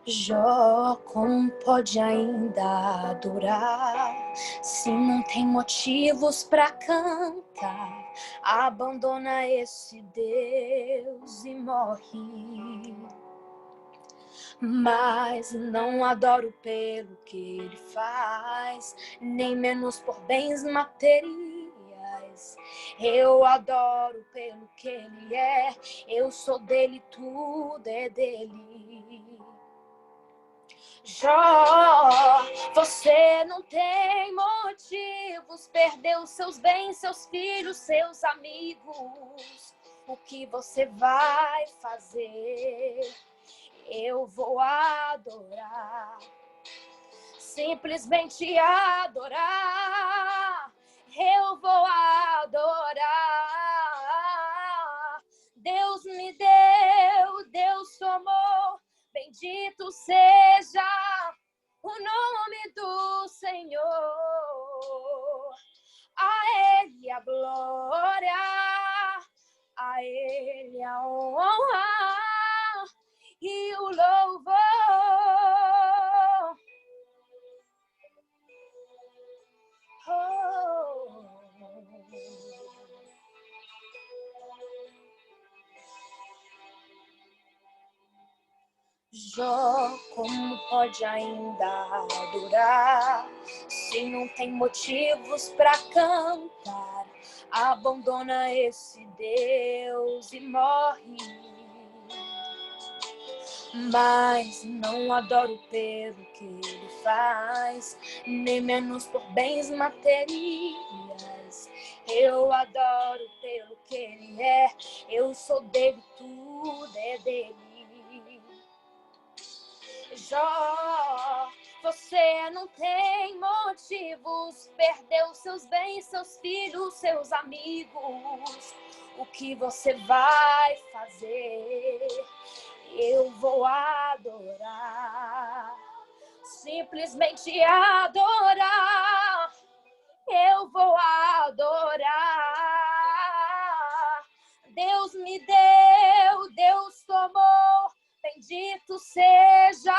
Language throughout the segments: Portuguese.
Jó, como pode ainda adorar se não tem motivos pra cantar? Abandona esse Deus e morre. Mas não adoro pelo que ele faz, nem menos por bens materiais. Eu adoro pelo que ele é, eu sou dele, tudo é dele. Jó, você não tem motivos, perdeu seus bens, seus filhos, seus amigos. O que você vai fazer? Eu vou adorar, simplesmente adorar. Eu vou adorar. Deus me deu, Deus tomou. Bendito seja o nome do Senhor. A Ele a glória, a Ele a honra e o louvor. Jó, como pode ainda adorar se não tem motivos pra cantar? Abandona esse Deus e morre. Mas não adoro pelo que ele faz, nem menos por bens materiais. Eu adoro pelo que ele é, eu sou dele, tudo é dele. Jó, você não tem motivos, perdeu seus bens, seus filhos, seus amigos. O que você vai fazer? Eu vou adorar, simplesmente adorar. Eu vou adorar. Deus me deu, Deus tomou. Bendito seja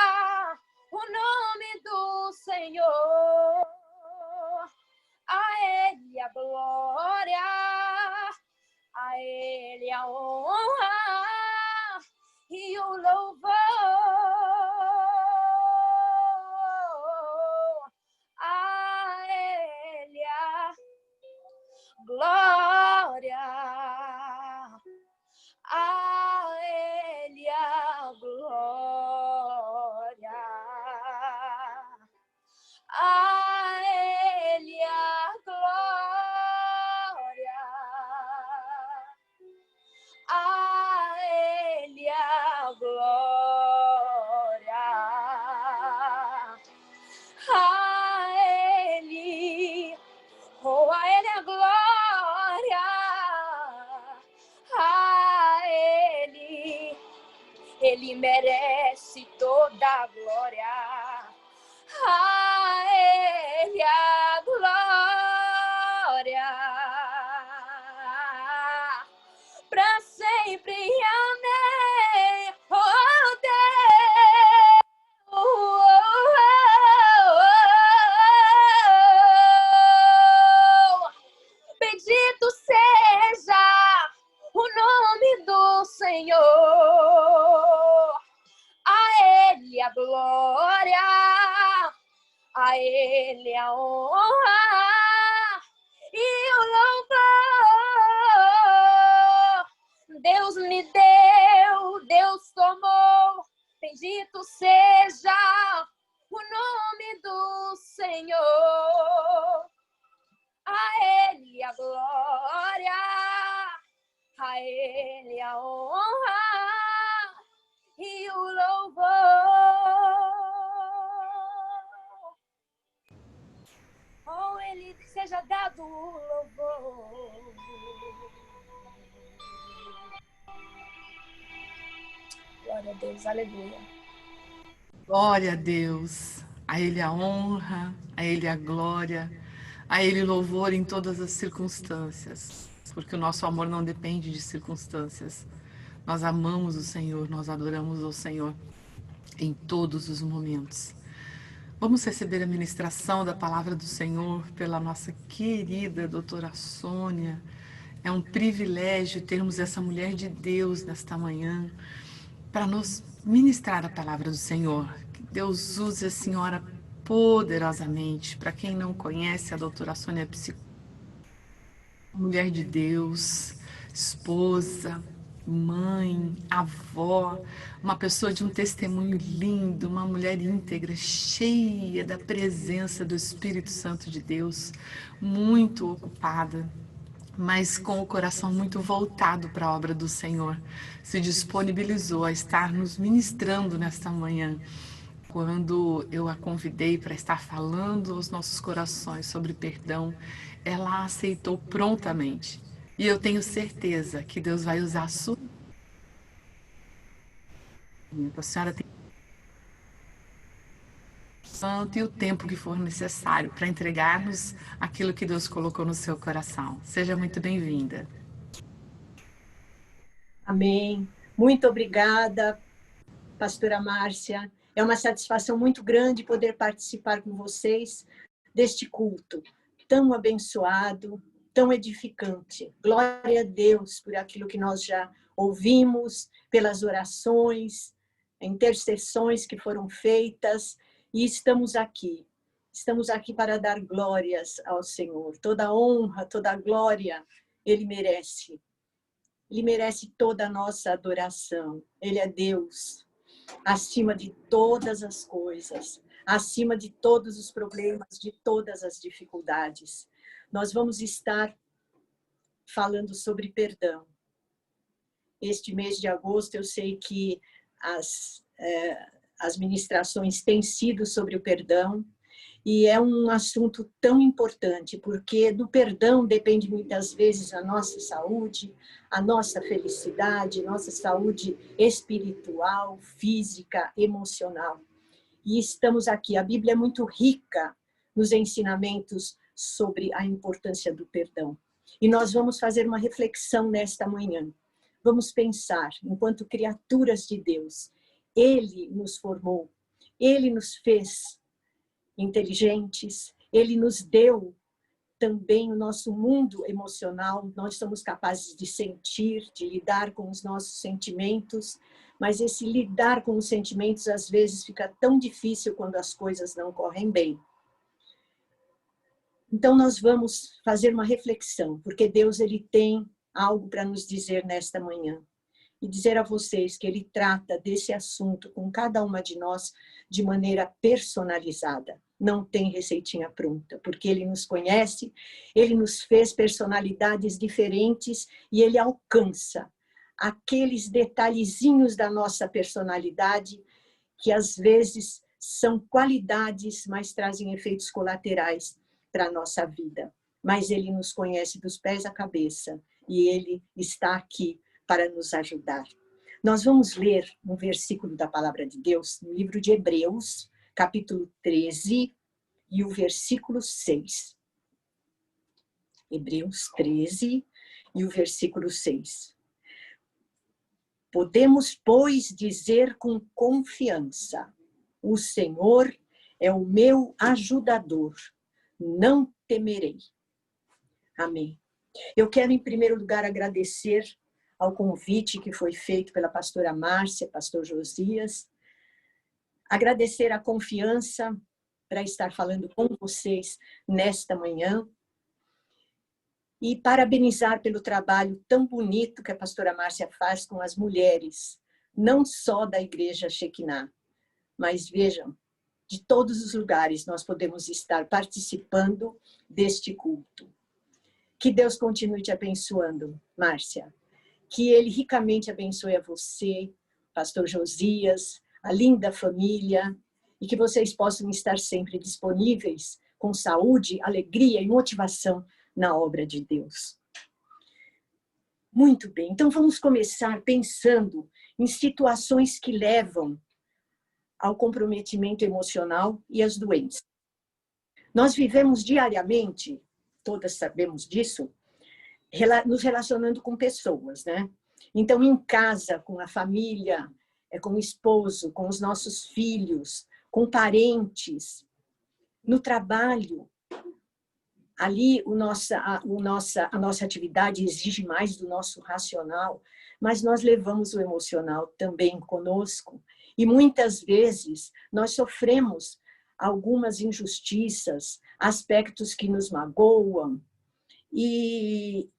o nome do Senhor. A Ele a glória, a Ele a honra e o louvor. A Ele a glória, a Ele a glória, a Ele a glória, a Ele a glória, a Ele, oh, a Ele a glória, a Ele merece toda a glória. A Ele a glória, pra sempre, amém. Oh, Deus, bendito seja o nome do Senhor. A Ele a glória, a Ele a honra e o louvor. Deus me deu, Deus tomou. Bendito seja o nome do Senhor. A Ele a glória, a Ele a honra e o louvor. Oh, Ele seja dado o louvor. Glória a Deus, aleluia. Glória a Deus, a Ele a honra, a Ele a glória, a Ele louvor em todas as circunstâncias, porque o nosso amor não depende de circunstâncias. Nós amamos o Senhor, nós adoramos o Senhor. em todos os momentos. Vamos receber a ministração da palavra do Senhor pela nossa querida doutora Sônia. É um privilégio termos essa mulher de Deus nesta manhã para nos ministrar a palavra do Senhor. Que Deus use a senhora poderosamente. Para quem não conhece, a doutora Sônia é psicóloga, mulher de Deus, esposa, mãe, avó, uma pessoa de um testemunho lindo, uma mulher íntegra, cheia da presença do Espírito Santo de Deus, muito ocupada, mas com o coração muito voltado para a obra do Senhor. Se disponibilizou a estar nos ministrando nesta manhã. Quando eu a convidei para estar falando aos nossos corações sobre perdão, ela aceitou prontamente. E eu tenho certeza que Deus vai usar a sua. A senhora tem e o tempo que for necessário para entregar-nos aquilo que Deus colocou no seu coração. Seja muito bem-vinda. Amém. Muito obrigada, pastora Márcia. É uma satisfação muito grande poder participar com vocês deste culto tão abençoado, tão edificante. Glória a Deus por aquilo que nós já ouvimos, pelas orações, intercessões que foram feitas, e estamos aqui. Estamos aqui para dar glórias ao Senhor. Toda honra, toda glória, Ele merece. Ele merece toda a nossa adoração. Ele é Deus, acima de todas as coisas, acima de todos os problemas, de todas as dificuldades. Nós vamos estar falando sobre perdão. Este mês de agosto, eu sei que as ministrações têm sido sobre o perdão, e é um assunto tão importante, porque do perdão depende muitas vezes a nossa saúde, a nossa felicidade, nossa saúde espiritual, física, emocional. E estamos aqui, a Bíblia é muito rica nos ensinamentos sobre a importância do perdão. E nós vamos fazer uma reflexão nesta manhã. Vamos pensar, enquanto criaturas de Deus, Ele nos formou, Ele nos fez inteligentes, Ele nos deu também o nosso mundo emocional, nós somos capazes de sentir, de lidar com os nossos sentimentos, mas esse lidar com os sentimentos às vezes fica tão difícil quando as coisas não correm bem. Então nós vamos fazer uma reflexão, porque Deus ele tem algo para nos dizer nesta manhã. E dizer a vocês que Ele trata desse assunto com cada uma de nós de maneira personalizada. Não tem receitinha pronta, porque Ele nos conhece, Ele nos fez personalidades diferentes e Ele alcança aqueles detalhezinhos da nossa personalidade que às vezes são qualidades, mas trazem efeitos colaterais para a nossa vida. Mas Ele nos conhece dos pés à cabeça e Ele está aqui para nos ajudar. Nós vamos ler um versículo da palavra de Deus no livro de Hebreus, capítulo 13, e o versículo 6. Hebreus 13 e o versículo 6. Podemos, pois, dizer com confiança: o Senhor é o meu ajudador, não temerei. Amém. Eu quero, em primeiro lugar, agradecer ao convite que foi feito pela pastora Márcia, pastor Josias. Agradecer a confiança para estar falando com vocês nesta manhã. E parabenizar pelo trabalho tão bonito que a pastora Márcia faz com as mulheres, não só da igreja Shekinah, mas vejam, de todos os lugares nós podemos estar participando deste culto. Que Deus continue te abençoando, Márcia. Que Ele ricamente abençoe a você, pastor Josias, a linda família, e que vocês possam estar sempre disponíveis, com saúde, alegria e motivação na obra de Deus. Muito bem, então vamos começar pensando em situações que levam ao comprometimento emocional e às doenças. Nós vivemos diariamente, todas sabemos disso, nos relacionando com pessoas, né? Então, em casa, com a família, é com o esposo, com os nossos filhos, com parentes, no trabalho. Ali a nossa atividade exige mais do nosso racional, mas nós levamos o emocional também conosco. E muitas vezes nós sofremos algumas injustiças, aspectos que nos magoam, e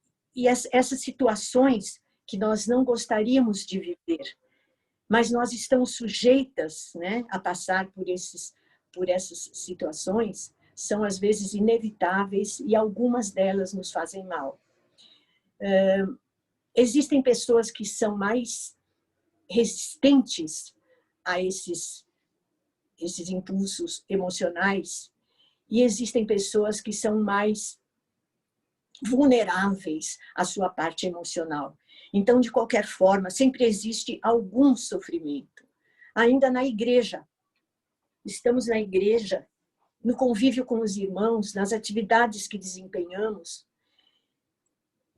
essas situações que nós não gostaríamos de viver, mas nós estamos sujeitas, né, a passar por essas situações, são às vezes inevitáveis e algumas delas nos fazem mal. Existem pessoas que são mais resistentes a esses impulsos emocionais e existem pessoas que são mais vulneráveis à sua parte emocional. Então, de qualquer forma, sempre existe algum sofrimento. Ainda na igreja, estamos na igreja, no convívio com os irmãos, nas atividades que desempenhamos,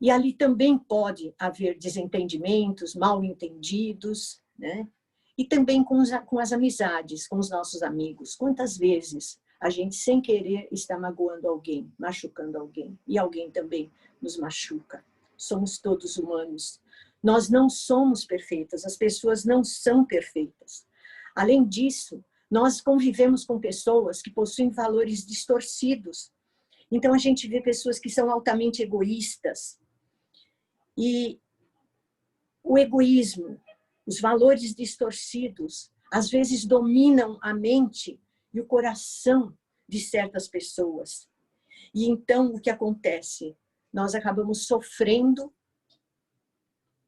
e ali também pode haver desentendimentos, mal-entendidos, né? E também com as amizades, com os nossos amigos. Quantas vezes a gente, sem querer, está magoando alguém, machucando alguém, e alguém também nos machuca. Somos todos humanos. Nós não somos perfeitas, as pessoas não são perfeitas. Além disso, nós convivemos com pessoas que possuem valores distorcidos. Então, a gente vê pessoas que são altamente egoístas. E o egoísmo, os valores distorcidos, às vezes dominam a mente e o coração de certas pessoas. E então, o que acontece? Nós acabamos sofrendo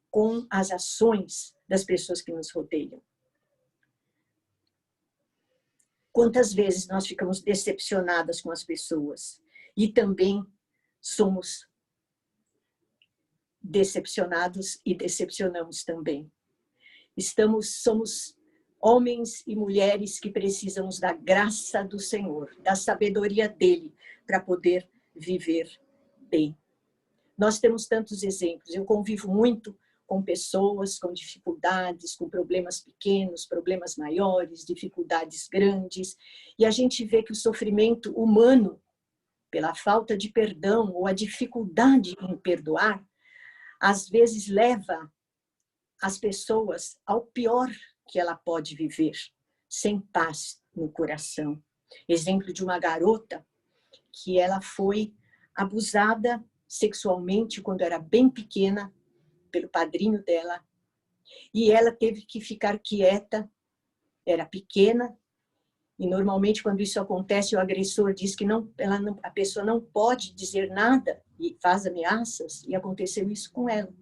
com as ações das pessoas que nos rodeiam. Quantas vezes nós ficamos decepcionadas com as pessoas e também somos decepcionados e decepcionamos também. Somos homens e mulheres que precisamos da graça do Senhor, da sabedoria dele, para poder viver bem. Nós temos tantos exemplos. Eu convivo muito com pessoas com dificuldades, com problemas pequenos, problemas maiores, dificuldades grandes, e a gente vê que o sofrimento humano, pela falta de perdão ou a dificuldade em perdoar, às vezes leva as pessoas ao pior que ela pode viver, sem paz no coração. Exemplo de uma garota que ela foi abusada sexualmente quando era bem pequena pelo padrinho dela, e ela teve que ficar quieta, era pequena, e normalmente quando isso acontece o agressor diz que a pessoa não pode dizer nada e faz ameaças, e aconteceu isso com ela.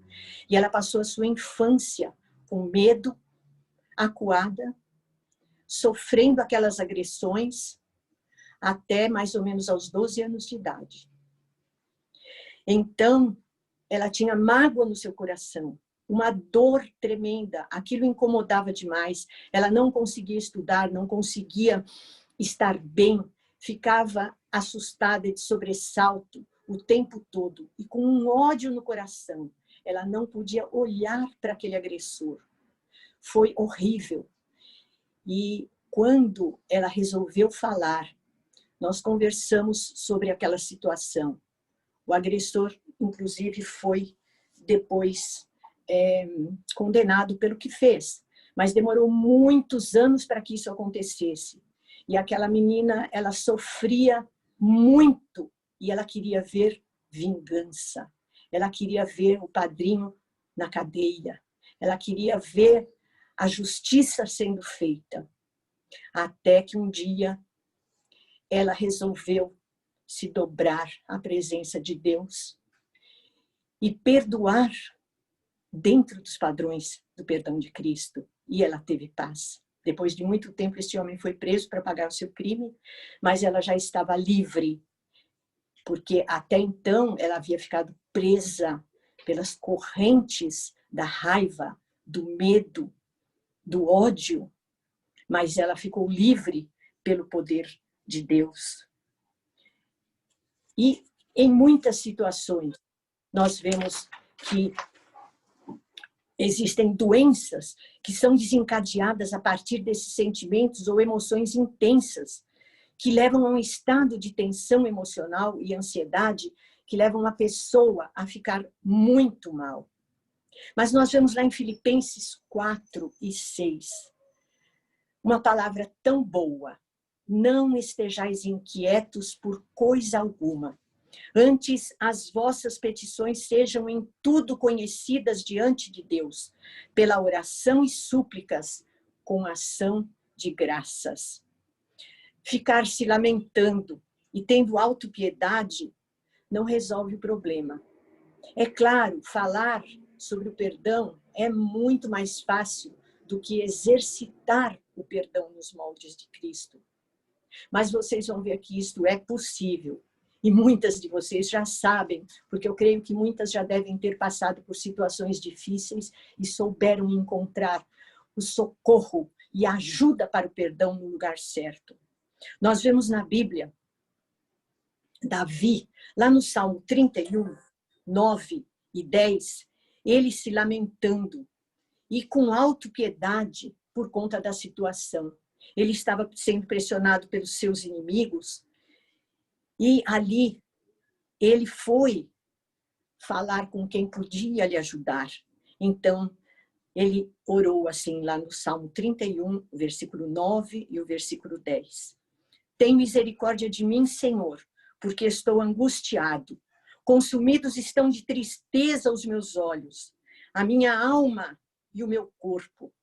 E ela passou a sua infância com medo, acuada, sofrendo aquelas agressões até mais ou menos aos 12 anos de idade. Então, ela tinha mágoa no seu coração, uma dor tremenda, aquilo incomodava demais, ela não conseguia estudar, não conseguia estar bem, ficava assustada de sobressalto o tempo todo e com um ódio no coração. Ela não podia olhar para aquele agressor. Foi horrível. E quando ela resolveu falar, nós conversamos sobre aquela situação. O agressor, inclusive, foi depois condenado pelo que fez. Mas demorou muitos anos para que isso acontecesse. E aquela menina, ela sofria muito e ela queria ver vingança. Ela queria ver o padrinho na cadeia. Ela queria ver a justiça sendo feita. Até que um dia ela resolveu se dobrar à presença de Deus e perdoar dentro dos padrões do perdão de Cristo. E ela teve paz. Depois de muito tempo, esse homem foi preso para pagar o seu crime, mas ela já estava livre, porque até então ela havia ficado presa pelas correntes da raiva, do medo, do ódio, mas ela ficou livre pelo poder de Deus. E em muitas situações nós vemos que Existem doenças que são desencadeadas a partir desses sentimentos ou emoções intensas, que levam a um estado de tensão emocional e ansiedade, que levam a pessoa a ficar muito mal. Mas nós vemos lá em Filipenses 4:6, uma palavra tão boa: não estejais inquietos por coisa alguma. Antes, as vossas petições sejam em tudo conhecidas diante de Deus, pela oração e súplicas, com ação de graças. Ficar se lamentando e tendo autopiedade não resolve o problema. É claro, falar sobre o perdão é muito mais fácil do que exercitar o perdão nos moldes de Cristo. Mas vocês vão ver que isto é possível. E muitas de vocês já sabem, porque eu creio que muitas já devem ter passado por situações difíceis e souberam encontrar o socorro e a ajuda para o perdão no lugar certo. Nós vemos na Bíblia, Davi, lá no Salmo 31, 9 e 10, ele se lamentando e com autopiedade por conta da situação. Ele estava sendo pressionado pelos seus inimigos e ali ele foi falar com quem podia lhe ajudar. Então, ele orou assim lá no Salmo 31, versículo 9 e o versículo 10. Tem misericórdia de mim, Senhor, porque estou angustiado. Consumidos estão de tristeza os meus olhos, a minha alma e o meu corpo,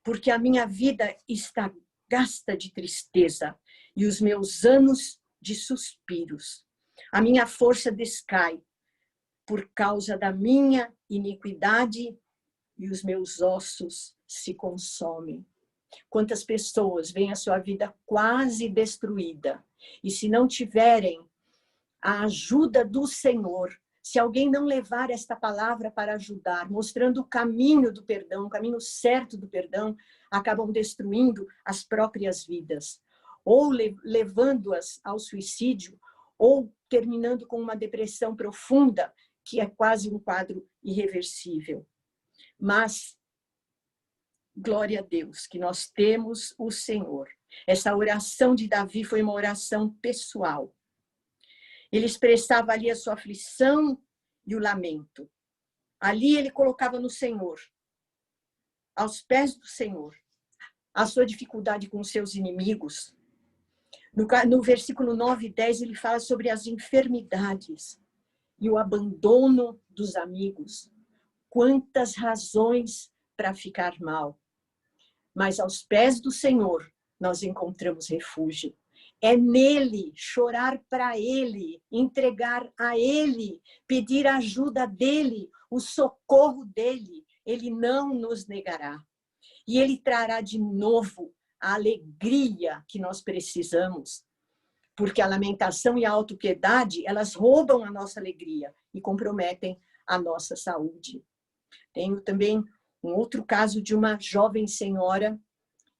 porque a minha vida está gasta de tristeza e os meus anos de suspiros. A minha força descai por causa da minha iniquidade e os meus ossos se consomem. Quantas pessoas veem a sua vida quase destruída e se não tiverem a ajuda do Senhor, se alguém não levar esta palavra para ajudar, mostrando o caminho do perdão, o caminho certo do perdão, acabam destruindo as próprias vidas, ou levando-as ao suicídio, ou terminando com uma depressão profunda, que é quase um quadro irreversível. Mas, glória a Deus, que nós temos o Senhor. Essa oração de Davi foi uma oração pessoal. Ele expressava ali a sua aflição e o lamento. Ali ele colocava no Senhor, aos pés do Senhor, a sua dificuldade com os seus inimigos. No versículo 9 e 10, ele fala sobre as enfermidades e o abandono dos amigos. Quantas razões para ficar mal. Mas aos pés do Senhor nós encontramos refúgio. É nele, chorar para ele, entregar a ele, pedir a ajuda dele, o socorro dele. Ele não nos negará. E ele trará de novo a alegria que nós precisamos. Porque a lamentação e a autopiedade, elas roubam a nossa alegria e comprometem a nossa saúde. Tenho também um outro caso de uma jovem senhora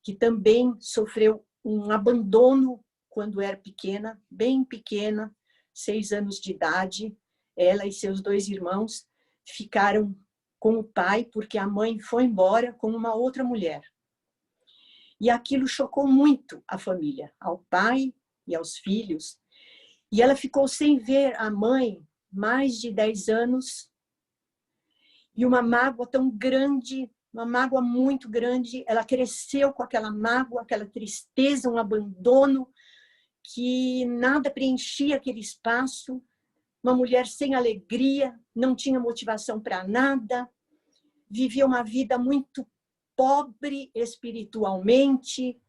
que também sofreu um abandono quando era pequena, bem pequena, 6 anos de idade. Ela e seus 2 irmãos ficaram com o pai porque a mãe foi embora com uma outra mulher. E aquilo chocou muito a família, ao pai e aos filhos. E ela ficou sem ver a mãe mais de 10 anos. E uma mágoa tão grande, uma mágoa muito grande, ela cresceu com aquela mágoa, aquela tristeza, um abandono, que nada preenchia aquele espaço, uma mulher sem alegria, não tinha motivação para nada, vivia uma vida muito pobre espiritualmente,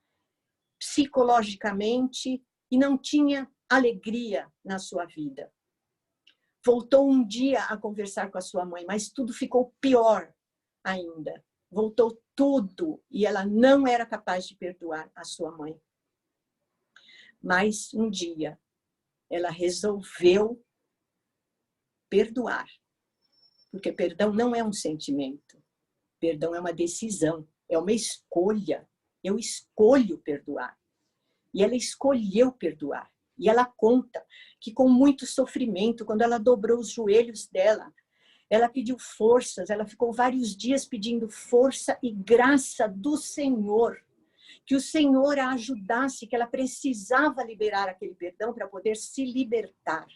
psicologicamente, e não tinha alegria na sua vida. Voltou um dia a conversar com a sua mãe, mas tudo ficou pior ainda. Voltou tudo e ela não era capaz de perdoar a sua mãe. Mas um dia ela resolveu perdoar. Porque perdão não é um sentimento. Perdão é uma decisão, é uma escolha. Eu escolho perdoar. E ela escolheu perdoar. E ela conta que com muito sofrimento, quando ela dobrou os joelhos dela, Ela pediu forças, ela ficou vários dias pedindo força e graça do Senhor, que o Senhor a ajudasse, que ela precisava liberar aquele perdão para poder se libertar.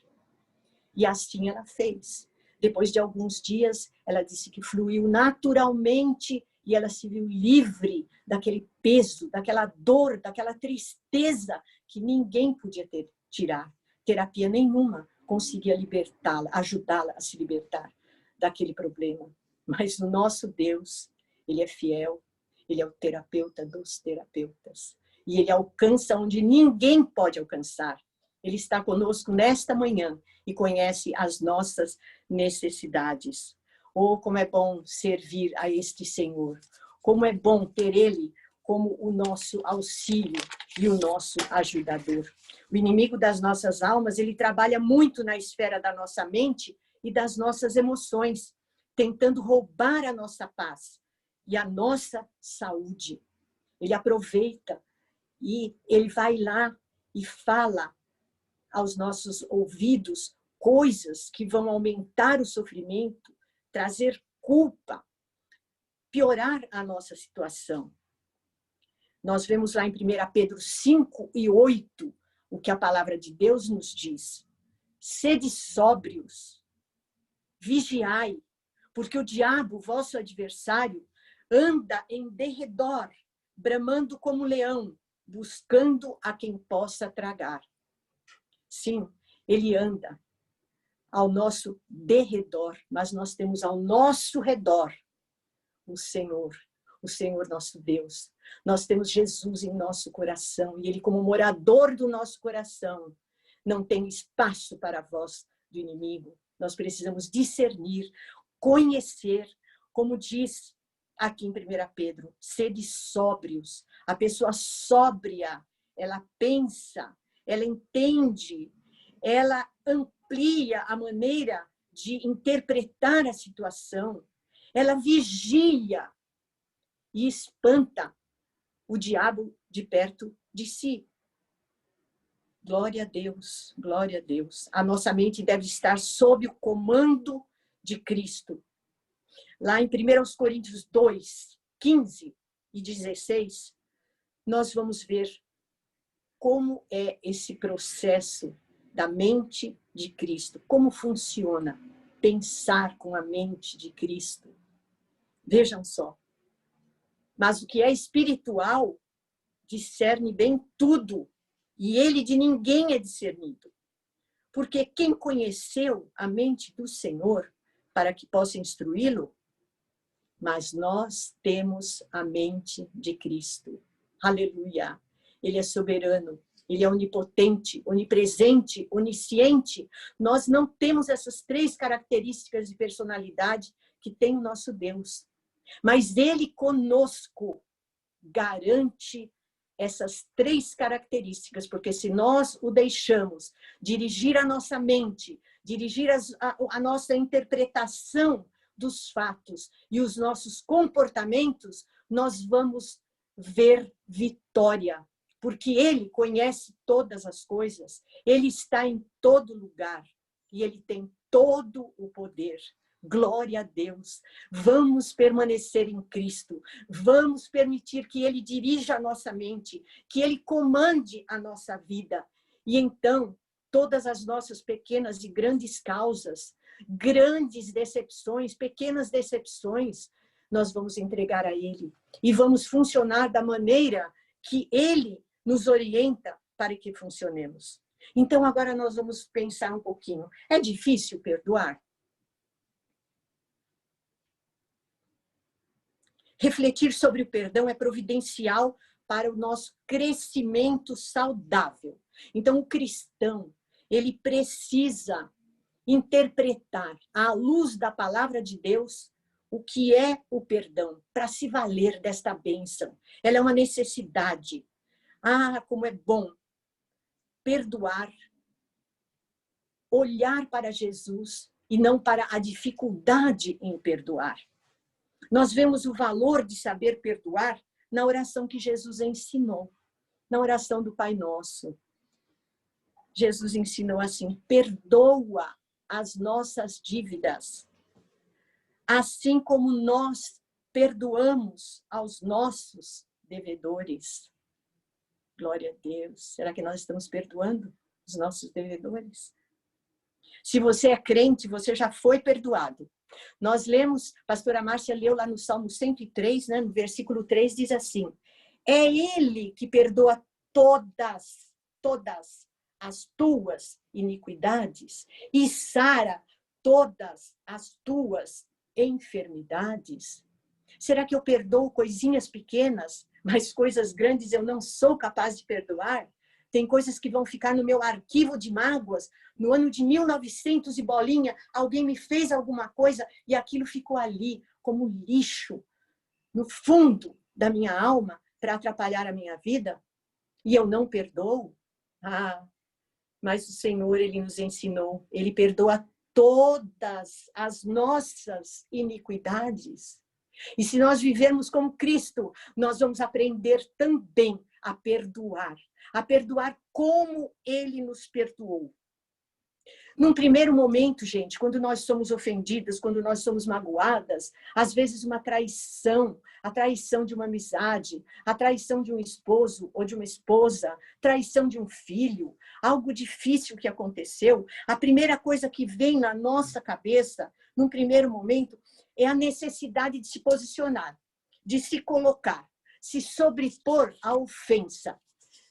E assim ela fez. Depois de alguns dias, ela disse que fluiu naturalmente e ela se viu livre daquele peso, daquela dor, daquela tristeza que ninguém podia tirar. Terapia nenhuma conseguia libertá-la, ajudá-la a se libertar daquele problema. Mas o nosso Deus, ele é fiel, ele é o terapeuta dos terapeutas. E ele alcança onde ninguém pode alcançar. Ele está conosco nesta manhã e conhece as nossas necessidades. Oh, como é bom servir a este Senhor. Como é bom ter Ele como o nosso auxílio e o nosso ajudador. O inimigo das nossas almas, ele trabalha muito na esfera da nossa mente e das nossas emoções, tentando roubar a nossa paz e a nossa saúde. Ele aproveita e ele vai lá e fala aos nossos ouvidos coisas que vão aumentar o sofrimento, trazer culpa, piorar a nossa situação. Nós vemos lá em 1 Pedro 5 e 8 o que a palavra de Deus nos diz. Sede sóbrios, vigiai, porque o diabo, vosso adversário, anda em derredor, bramando como leão, buscando a quem possa tragar. Sim, ele anda ao nosso derredor, mas nós temos ao nosso redor o Senhor nosso Deus. Nós temos Jesus em nosso coração e ele, como morador do nosso coração, não tem espaço para a voz do inimigo. Nós precisamos discernir, conhecer, como diz aqui em 1 Pedro, sede sóbrios. A pessoa sóbria, ela pensa, ela entende, ela amplia a maneira de interpretar a situação, ela vigia e espanta o diabo de perto de si. Glória a Deus, glória a Deus. A nossa mente deve estar sob o comando de Cristo. Lá em 1 Coríntios 2, 15 e 16, nós vamos ver como é esse processo da mente de Cristo, como funciona pensar com a mente de Cristo. Vejam só. Mas o que é espiritual discerne bem tudo, e ele de ninguém é discernido. Porque quem conheceu a mente do Senhor para que possa instruí-lo? Mas nós temos a mente de Cristo. Aleluia! Ele é soberano, ele é onipotente, onipresente, onisciente. Nós não temos essas três características de personalidade que tem o nosso Deus. Mas ele conosco garante essas três características, porque se nós o deixamos dirigir a nossa mente, dirigir a nossa interpretação dos fatos e os nossos comportamentos, nós vamos ver vitória, porque ele conhece todas as coisas, ele está em todo lugar e ele tem todo o poder. Glória a Deus. Vamos permanecer em Cristo. Vamos permitir que ele dirija a nossa mente, que ele comande a nossa vida. E então, todas as nossas pequenas e grandes causas, grandes decepções, pequenas decepções, nós vamos entregar a ele. E vamos funcionar da maneira que ele nos orienta para que funcionemos. Então, agora nós vamos pensar um pouquinho. É difícil perdoar? Refletir sobre o perdão é providencial para o nosso crescimento saudável. Então, o cristão, ele precisa interpretar, à luz da palavra de Deus, o que é o perdão, para se valer desta bênção. Ela é uma necessidade. Ah, como é bom perdoar, olhar para Jesus e não para a dificuldade em perdoar. Nós vemos o valor de saber perdoar na oração que Jesus ensinou, na oração do Pai Nosso. Jesus ensinou assim: perdoa as nossas dívidas, assim como nós perdoamos aos nossos devedores. Glória a Deus. Será que nós estamos perdoando os nossos devedores? Se você é crente, você já foi perdoado. Nós lemos, a pastora Márcia leu lá no Salmo 103, né, no versículo 3, diz assim: é Ele que perdoa todas as tuas iniquidades e sara todas as tuas enfermidades. Será que eu perdoo coisinhas pequenas, mas coisas grandes eu não sou capaz de perdoar? Tem coisas que vão ficar no meu arquivo de mágoas. No ano de 1900 e bolinha, alguém me fez alguma coisa e aquilo ficou ali como lixo no fundo da minha alma para atrapalhar a minha vida e eu não perdoo. Mas o Senhor, Ele nos ensinou, Ele perdoa todas as nossas iniquidades. E se nós vivermos como Cristo, nós vamos aprender também a perdoar como Ele nos perdoou. Num primeiro momento, gente, quando nós somos ofendidas, quando nós somos magoadas, às vezes uma traição, a traição de uma amizade, a traição de um esposo ou de uma esposa, traição de um filho, algo difícil que aconteceu, a primeira coisa que vem na nossa cabeça, num primeiro momento, é a necessidade de se posicionar, de se colocar, se sobrepor à ofensa.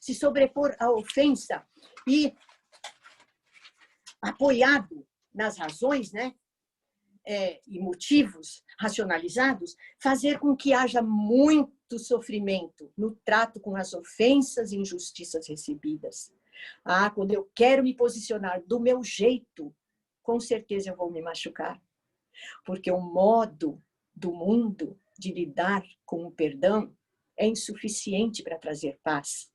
Se sobrepor à ofensa e apoiado nas razões, né, e motivos racionalizados, fazer com que haja muito sofrimento no trato com as ofensas e injustiças recebidas. Quando eu quero me posicionar do meu jeito, com certeza eu vou me machucar. Porque o modo do mundo de lidar com o perdão é insuficiente para trazer paz.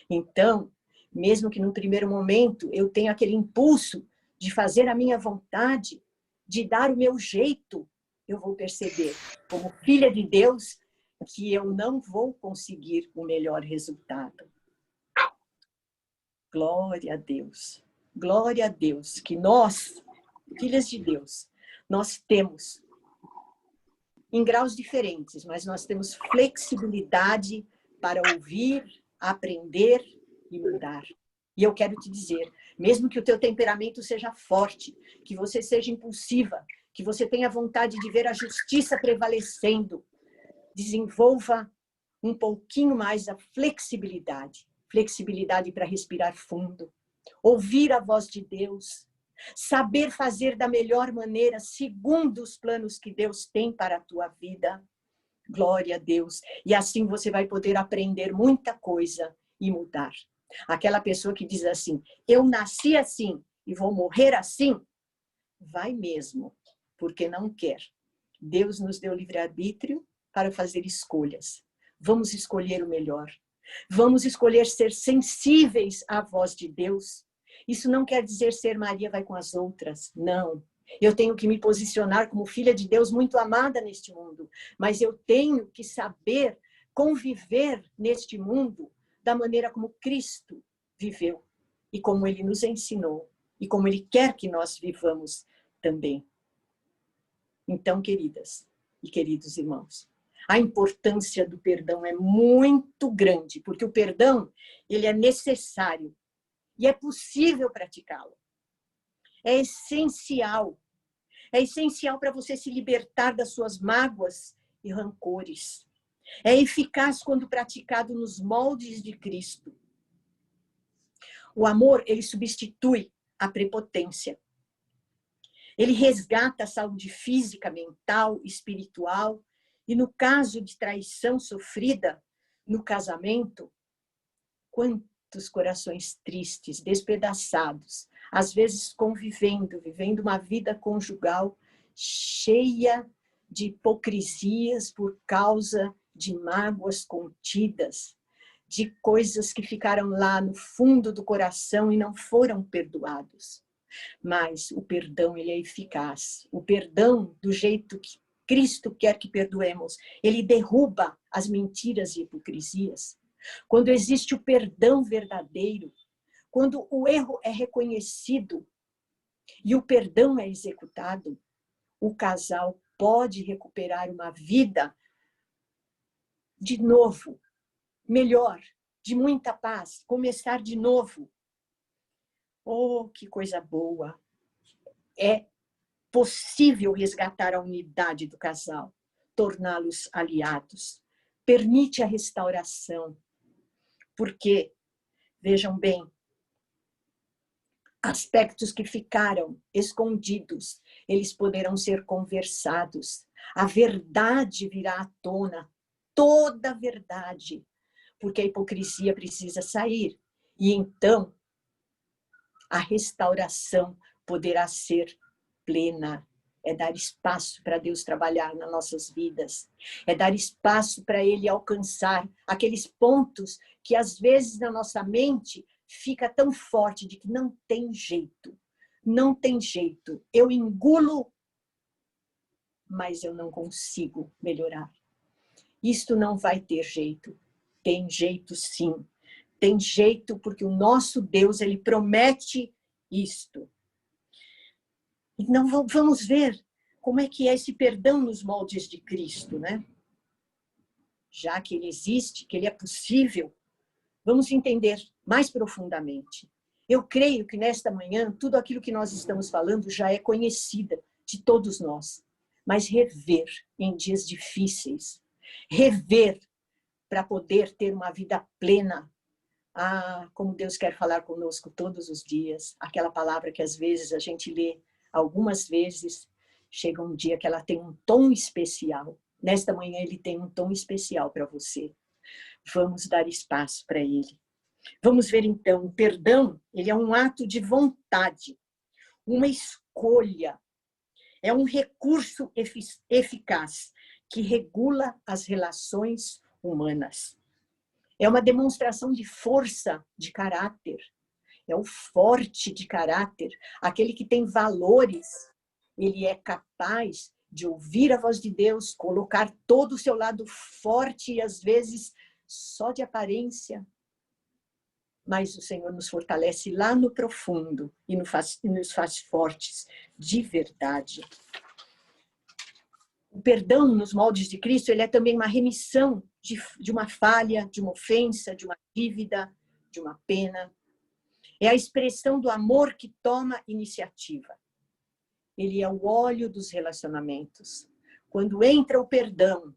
Então, mesmo que no primeiro momento eu tenha aquele impulso de fazer a minha vontade, de dar o meu jeito, eu vou perceber, como filha de Deus, que eu não vou conseguir o melhor resultado. Glória a Deus. Glória a Deus, que nós, filhas de Deus, nós temos, em graus diferentes, mas nós temos flexibilidade para ouvir, aprender e mudar. E eu quero te dizer, mesmo que o teu temperamento seja forte, que você seja impulsiva, que você tenha vontade de ver a justiça prevalecendo, desenvolva um pouquinho mais a flexibilidade. Flexibilidade para respirar fundo, ouvir a voz de Deus, saber fazer da melhor maneira, segundo os planos que Deus tem para a tua vida. Glória a Deus. E assim você vai poder aprender muita coisa e mudar. Aquela pessoa que diz assim, eu nasci assim e vou morrer assim, vai mesmo, porque não quer. Deus nos deu livre-arbítrio para fazer escolhas. Vamos escolher o melhor. Vamos escolher ser sensíveis à voz de Deus. Isso não quer dizer ser Maria vai com as outras, não. Eu tenho que me posicionar como filha de Deus muito amada neste mundo, mas eu tenho que saber conviver neste mundo da maneira como Cristo viveu e como Ele nos ensinou e como Ele quer que nós vivamos também. Então, queridas e queridos irmãos, a importância do perdão é muito grande, porque o perdão, ele é necessário e é possível praticá-lo. É essencial para você se libertar das suas mágoas e rancores. É eficaz quando praticado nos moldes de Cristo. O amor, ele substitui a prepotência. Ele resgata a saúde física, mental, espiritual. E no caso de traição sofrida no casamento, quantos corações tristes, despedaçados, às vezes vivendo uma vida conjugal cheia de hipocrisias por causa de mágoas contidas, de coisas que ficaram lá no fundo do coração e não foram perdoados. Mas o perdão, ele é eficaz. O perdão, do jeito que Cristo quer que perdoemos, ele derruba as mentiras e hipocrisias. Quando existe o perdão verdadeiro, quando o erro é reconhecido e o perdão é executado, o casal pode recuperar uma vida de novo, melhor, de muita paz, começar de novo. Oh, que coisa boa! É possível resgatar a unidade do casal, torná-los aliados. Permite a restauração, porque, vejam bem, aspectos que ficaram escondidos, eles poderão ser conversados. A verdade virá à tona, toda a verdade, porque a hipocrisia precisa sair. E então, a restauração poderá ser plena. É dar espaço para Deus trabalhar nas nossas vidas. É dar espaço para Ele alcançar aqueles pontos que, às vezes, na nossa mente, fica tão forte de que não tem jeito. Não tem jeito. Eu engulo, mas eu não consigo melhorar. Isto não vai ter jeito. Tem jeito, sim. Tem jeito porque o nosso Deus, Ele promete isto. Então, vamos ver como é que é esse perdão nos moldes de Cristo, né? Já que ele existe, que ele é possível, vamos entender mais profundamente. Eu creio que nesta manhã, tudo aquilo que nós estamos falando já é conhecida de todos nós. Mas rever em dias difíceis, rever para poder ter uma vida plena. Ah, como Deus quer falar conosco todos os dias. Aquela palavra que às vezes a gente lê algumas vezes, chega um dia que ela tem um tom especial. Nesta manhã ele tem um tom especial para você. Vamos dar espaço para ele. Vamos ver então, o perdão, ele é um ato de vontade, uma escolha, é um recurso eficaz que regula as relações humanas. É uma demonstração de força de caráter. É o forte de caráter, aquele que tem valores. Ele é capaz de ouvir a voz de Deus, colocar todo o seu lado forte e às vezes só de aparência. Mas o Senhor nos fortalece lá no profundo e nos faz fortes de verdade. O perdão nos moldes de Cristo, ele é também uma remissão de uma falha, de uma ofensa, de uma dívida, de uma pena. É a expressão do amor que toma iniciativa. Ele é o óleo dos relacionamentos. Quando entra o perdão,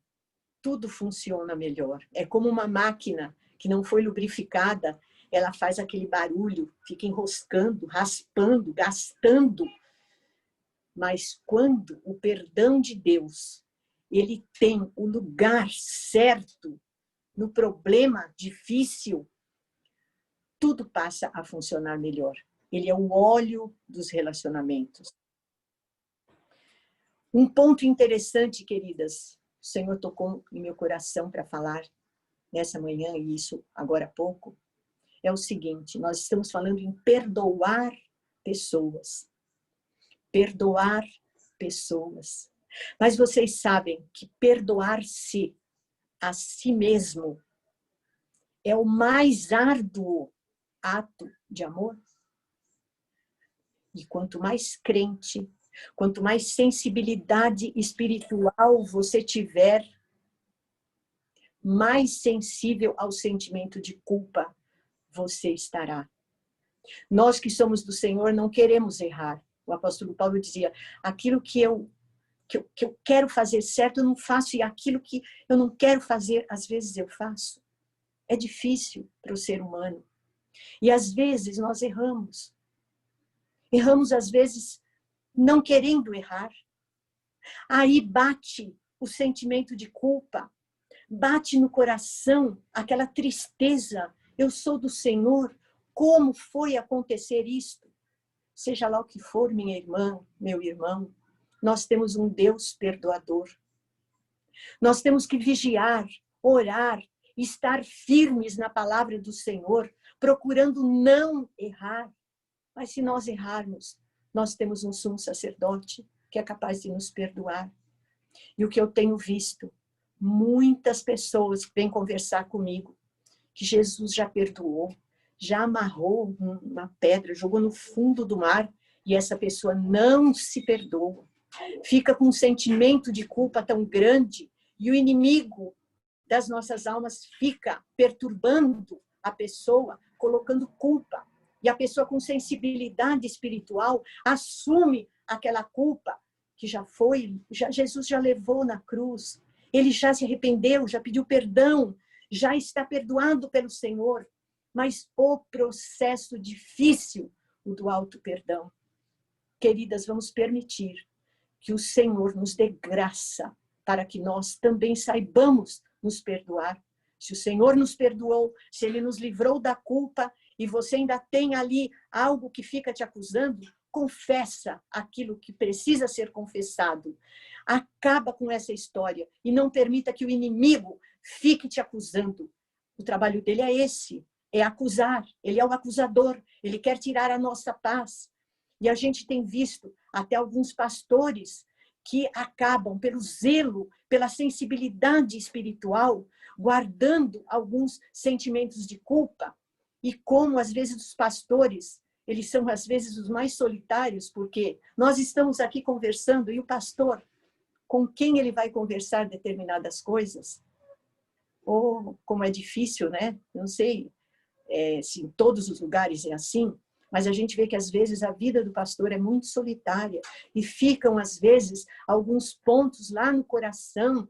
tudo funciona melhor. É como uma máquina que não foi lubrificada, ela faz aquele barulho, fica enroscando, raspando, gastando. Mas quando o perdão de Deus, ele tem o lugar certo no problema difícil, tudo passa a funcionar melhor. Ele é o óleo dos relacionamentos. Um ponto interessante, queridas, o Senhor tocou em meu coração para falar nessa manhã, e isso agora há pouco, é o seguinte, nós estamos falando em perdoar pessoas. Perdoar pessoas. Mas vocês sabem que perdoar-se a si mesmo é o mais árduo ato de amor. E quanto mais crente, quanto mais sensibilidade espiritual você tiver, mais sensível ao sentimento de culpa você estará. Nós que somos do Senhor não queremos errar. O apóstolo Paulo dizia, aquilo que eu quero fazer certo, eu não faço, e aquilo que eu não quero fazer, às vezes eu faço. É difícil para o ser humano. E às vezes nós erramos. Erramos, às vezes, não querendo errar. Aí bate o sentimento de culpa, bate no coração aquela tristeza. Eu sou do Senhor, como foi acontecer isto? Seja lá o que for, minha irmã, meu irmão, nós temos um Deus perdoador. Nós temos que vigiar, orar, estar firmes na palavra do Senhor, procurando não errar. Mas se nós errarmos, nós temos um sumo sacerdote que é capaz de nos perdoar. E o que eu tenho visto, muitas pessoas vêm conversar comigo, que Jesus já perdoou, já amarrou uma pedra, jogou no fundo do mar, e essa pessoa não se perdoa. fica com um sentimento de culpa tão grande e o inimigo das nossas almas fica perturbando a pessoa, colocando culpa. E a pessoa com sensibilidade espiritual assume aquela culpa que Jesus já levou na cruz. Ele já se arrependeu, já pediu perdão, já está perdoado pelo Senhor. Mas o processo difícil, o do auto-perdão. Queridas, vamos permitir que o Senhor nos dê graça para que nós também saibamos nos perdoar. Se o Senhor nos perdoou, se Ele nos livrou da culpa e você ainda tem ali algo que fica te acusando, confessa aquilo que precisa ser confessado. Acaba com essa história e não permita que o inimigo fique te acusando. O trabalho dele é esse, é acusar. Ele é o acusador, ele quer tirar a nossa paz. E a gente tem visto até alguns pastores que acabam, pelo zelo, pela sensibilidade espiritual, guardando alguns sentimentos de culpa. E como, às vezes, os pastores, eles são, às vezes, os mais solitários, porque nós estamos aqui conversando e o pastor, com quem ele vai conversar determinadas coisas? Ou como é difícil, né? Não sei se em todos os lugares é assim, mas a gente vê que, às vezes, a vida do pastor é muito solitária e ficam, às vezes, alguns pontos lá no coração,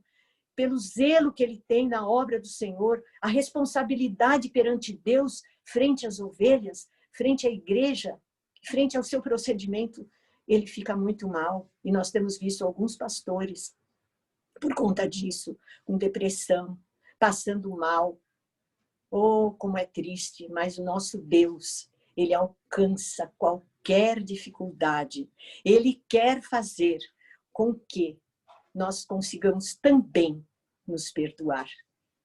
pelo zelo que ele tem na obra do Senhor, a responsabilidade perante Deus, frente às ovelhas, frente à igreja, frente ao seu procedimento, ele fica muito mal. E nós temos visto alguns pastores, por conta disso, com depressão, passando mal. Oh, como é triste, mas o nosso Deus, Ele alcança qualquer dificuldade. Ele quer fazer com que nós consigamos também nos perdoar.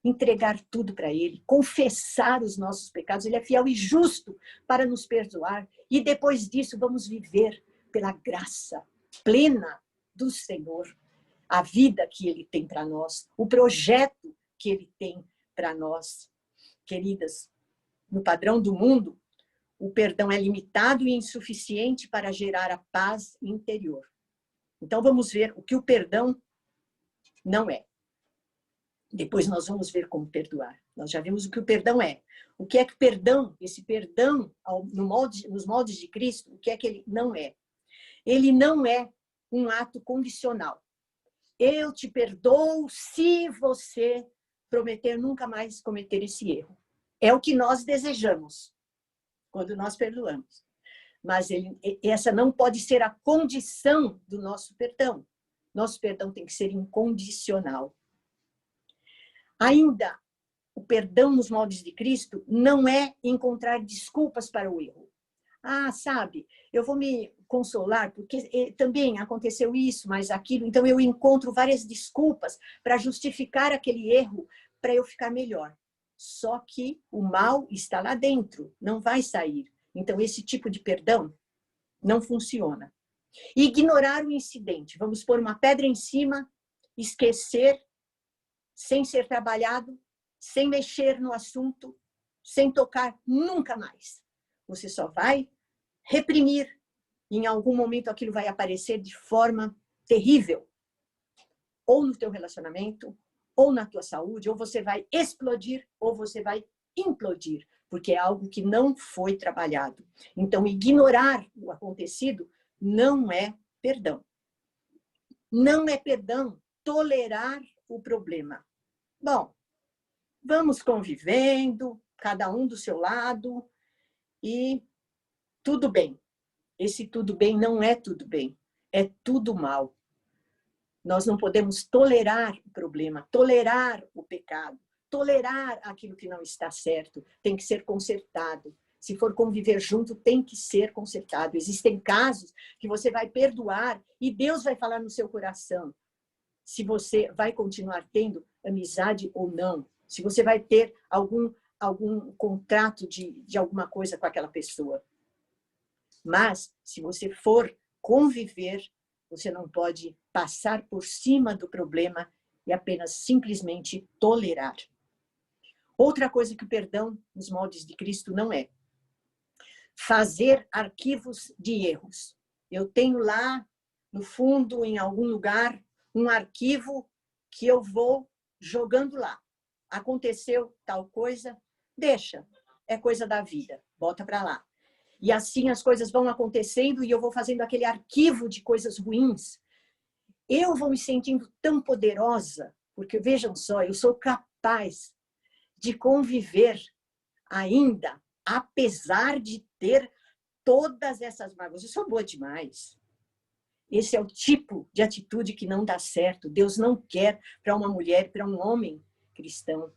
Entregar tudo para Ele, confessar os nossos pecados. Ele é fiel e justo para nos perdoar. E depois disso, vamos viver pela graça plena do Senhor. A vida que Ele tem para nós, o projeto que Ele tem para nós. Queridas, no padrão do mundo, o perdão é limitado e insuficiente para gerar a paz interior. Então, vamos ver o que o perdão não é. Depois nós vamos ver como perdoar. Nós já vimos o que o perdão é. O que é que perdão, esse perdão nos moldes de Cristo, o que é que ele não é? Ele não é um ato condicional. Eu te perdoo se você prometer nunca mais cometer esse erro. É o que nós desejamos quando nós perdoamos. Mas essa não pode ser a condição do nosso perdão. Nosso perdão tem que ser incondicional. Ainda, o perdão nos moldes de Cristo não é encontrar desculpas para o erro. Ah, sabe, eu vou me consolar porque também aconteceu isso, mas aquilo. Então, eu encontro várias desculpas para justificar aquele erro, para eu ficar melhor. Só que o mal está lá dentro, não vai sair. Então, esse tipo de perdão não funciona. Ignorar o incidente. Vamos pôr uma pedra em cima, esquecer, sem ser trabalhado, sem mexer no assunto, sem tocar nunca mais. Você só vai reprimir. E em algum momento aquilo vai aparecer de forma terrível. Ou no teu relacionamento, ou na tua saúde, ou você vai explodir, ou você vai implodir, porque é algo que não foi trabalhado. Então, ignorar o acontecido não é perdão. Não é perdão tolerar o problema. Bom, vamos convivendo, cada um do seu lado, e tudo bem. Esse tudo bem não é tudo bem, é tudo mal. Nós não podemos tolerar o problema, tolerar o pecado, tolerar aquilo que não está certo. Tem que ser consertado. Se for conviver junto, tem que ser consertado. Existem casos que você vai perdoar e Deus vai falar no seu coração se você vai continuar tendo amizade ou não, se você vai ter algum contrato de alguma coisa com aquela pessoa. Mas, se você for conviver, você não pode passar por cima do problema e apenas simplesmente tolerar. Outra coisa que o perdão nos moldes de Cristo não é fazer arquivos de erros. Eu tenho lá no fundo, em algum lugar, um arquivo que eu vou jogando lá. Aconteceu tal coisa, deixa, é coisa da vida, bota para lá. E assim as coisas vão acontecendo e eu vou fazendo aquele arquivo de coisas ruins. Eu vou me sentindo tão poderosa, porque vejam só, eu sou capaz de conviver ainda, apesar de ter todas essas mágoas. Eu sou boa demais. Esse é o tipo de atitude que não dá certo. Deus não quer para uma mulher, para um homem cristão,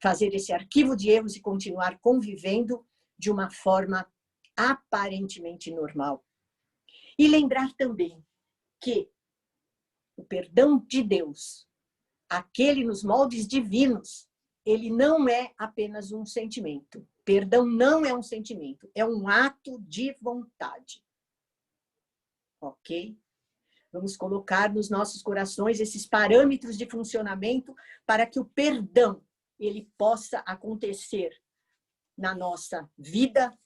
fazer esse arquivo de erros e continuar convivendo de uma forma aparentemente normal. E lembrar também que o perdão de Deus, aquele nos moldes divinos, ele não é apenas um sentimento. Perdão não é um sentimento, é um ato de vontade. Ok? Vamos colocar nos nossos corações esses parâmetros de funcionamento para que o perdão ele possa acontecer na nossa vida,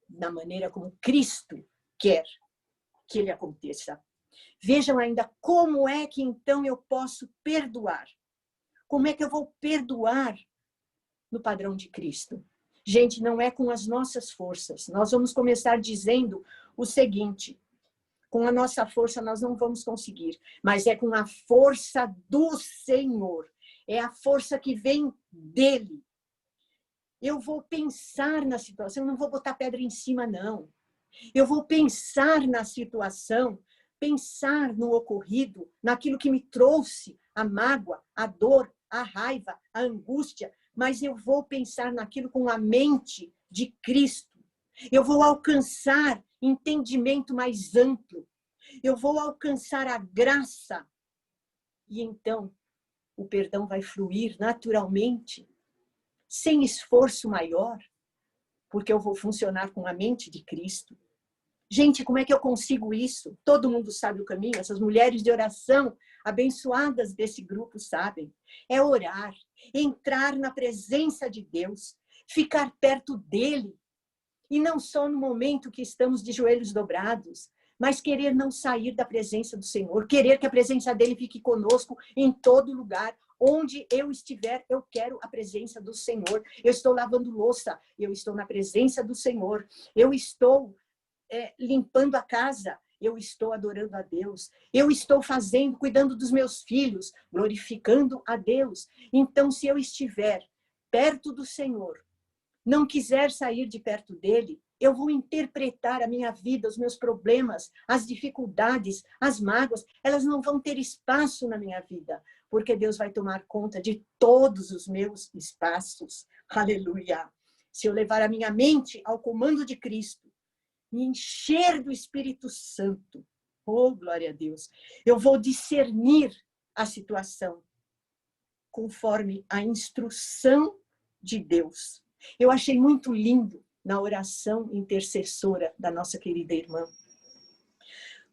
da maneira como Cristo quer que ele aconteça. Vejam ainda como é que então eu posso perdoar. Como é que eu vou perdoar no padrão de Cristo? Gente, não é com as nossas forças. Nós vamos começar dizendo o seguinte: com a nossa força nós não vamos conseguir, mas é com a força do Senhor. É a força que vem dele. Eu vou pensar na situação, eu não vou botar pedra em cima, não. Eu vou pensar na situação, pensar no ocorrido, naquilo que me trouxe a mágoa, a dor, a raiva, a angústia, mas eu vou pensar naquilo com a mente de Cristo. Eu vou alcançar entendimento mais amplo. Eu vou alcançar a graça. E então, o perdão vai fluir naturalmente, sem esforço maior, porque eu vou funcionar com a mente de Cristo. Gente, como é que eu consigo isso? Todo mundo sabe o caminho, essas mulheres de oração abençoadas desse grupo sabem. É orar, entrar na presença de Deus, ficar perto dele. E não só no momento que estamos de joelhos dobrados, mas querer não sair da presença do Senhor, querer que a presença dele fique conosco em todo lugar. Onde eu estiver, eu quero a presença do Senhor. Eu estou lavando louça, eu estou na presença do Senhor. Eu estou limpando a casa, eu estou adorando a Deus. Eu estou fazendo, cuidando dos meus filhos, glorificando a Deus. Então, se eu estiver perto do Senhor, não quiser sair de perto dele, eu vou interpretar a minha vida, os meus problemas, as dificuldades, as mágoas, elas não vão ter espaço na minha vida, porque Deus vai tomar conta de todos os meus espaços. Aleluia! Se eu levar a minha mente ao comando de Cristo, me encher do Espírito Santo, oh, glória a Deus, eu vou discernir a situação conforme a instrução de Deus. Eu achei muito lindo na oração intercessora da nossa querida irmã,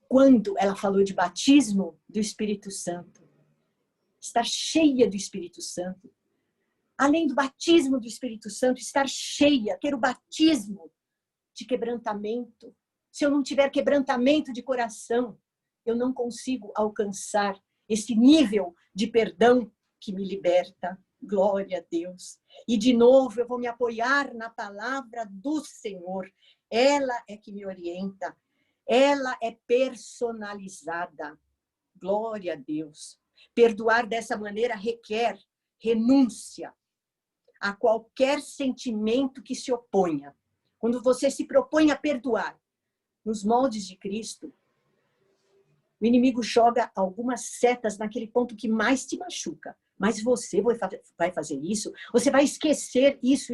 quando ela falou de batismo do Espírito Santo, estar cheia do Espírito Santo. Além do batismo do Espírito Santo, estar cheia, ter o batismo de quebrantamento. Se eu não tiver quebrantamento de coração, eu não consigo alcançar esse nível de perdão que me liberta. Glória a Deus. E de novo eu vou me apoiar na palavra do Senhor. Ela é que me orienta. Ela é personalizada. Glória a Deus. Perdoar dessa maneira requer renúncia a qualquer sentimento que se oponha. Quando você se propõe a perdoar nos moldes de Cristo, o inimigo joga algumas setas naquele ponto que mais te machuca. Mas você vai fazer isso? Você vai esquecer isso